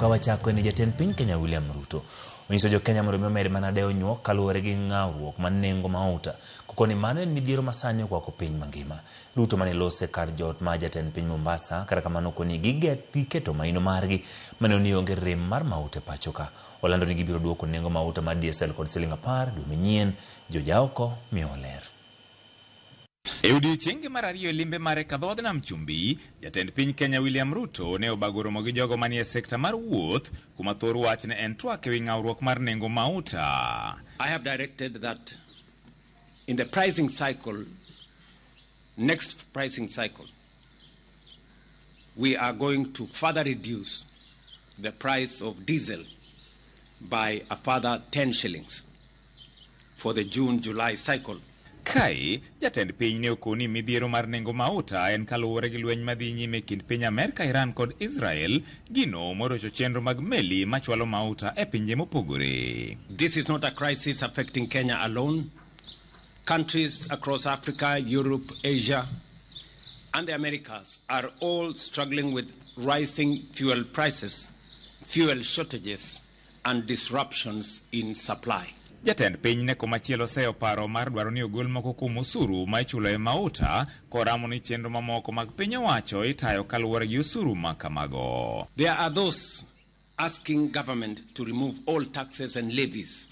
Kawachako ni jatend piny Kenya William Ruto. Onyiso jo Kenya mondo omed manadeo nyuok kaluwore gi ng'awruok mar nengo mauta. Kokoni mano en midhiero masani okwako piny mangima. Ruto mane lose kar jot ma jatend piny Mombasa kata kamano koni giketo maino margi mane oni onge rem mar mauta e pacho ka. Olando ni gibiro duoko nengo mauta mar diesel kod siling 10 dwe manyien. Jojaoko miyo ler. E odiechienge mar ariyo limbe mare kadhodh nam chumbi, jatend piny Kenya William Ruto ne obago romo gi jogo manie sekta mar wuoth kuma thor wach ne en twak ewi ng'awruok mar nengo mauta. I have directed that in the pricing cycle, next pricing cycle, we are going to further reduce the price of diesel by a further 10 shillings for the June-July cycle. Kai, jatend piny ne okoni midhiero mar nengo mauta en kaluwore gi lweny madhi nyime kind piny Amerika, Iran kod Israel, gino morocho chenro mag meli machwalo mauta e pinje mopogore. This is not a crisis affecting Kenya alone. Countries across Africa, Europe, Asia, and the Americas are all struggling with rising fuel prices, fuel shortages, and disruptions in supply. Jatend piny ne komachielo seyo paro mar dwaro ni ogol moko kuom osuru ma ichulo e mauta koramo ni chenro mamoko mag piny owacho itayo kaluwore gi osuru ma kamago. There are those asking government to remove all taxes and levies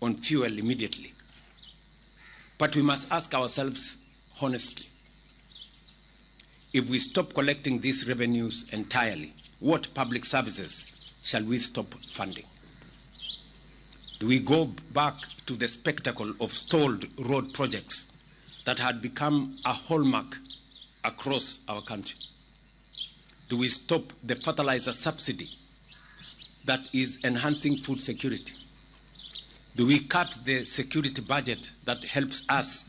on fuel immediately. But we must ask ourselves honestly, if we stop collecting these revenues entirely, what public services shall we stop funding? Do we go back to the spectacle of stalled road projects that had become a hallmark across our country? Do we stop the fertilizer subsidy that is enhancing food security? Do we cut the security budget that helps us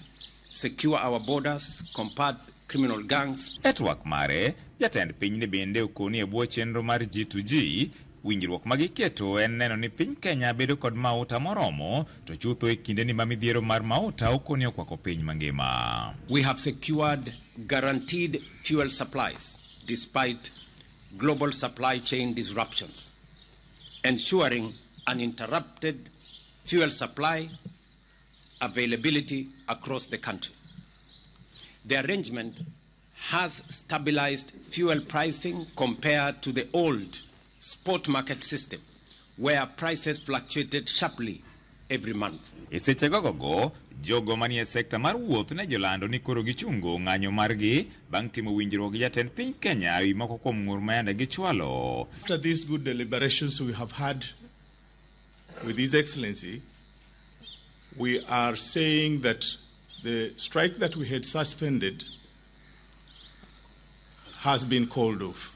secure our borders, combat criminal gangs? Etwak mare, jatend piny ne bende okoni e bwo chenro mar G2G, winjruok magiketo en neno ni piny Kenya bedo kod mauta moromo to chutho e kinde ni midhiero mar mauta okoni okwako piny mangima. We have secured guaranteed fuel supplies despite global supply chain disruptions, ensuring uninterrupted fuel supply availability across the country. The arrangement has stabilized fuel pricing compared to the old spot market system, where prices fluctuated sharply every month. E seche gogo, jogo manie sekta mar wuoth ne jolando ni koro gichungo ng'anyo margi bang' timo winjruok gi jatend piny Kenya ewi moko kuom ng'ur mayande gichwalo. After these good deliberations we have had with His Excellency, we are saying that the strike that we had suspended has been called off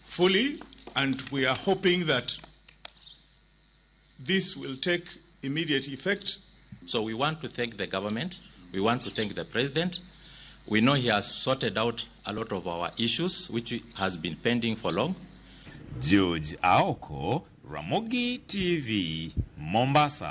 fully, and we are hoping that this will take immediate effect. So we want to thank the government. We want to thank the president. We know he has sorted out a lot of our issues, which has been pending for long. George Aoko, Ramogi TV, Mombasa.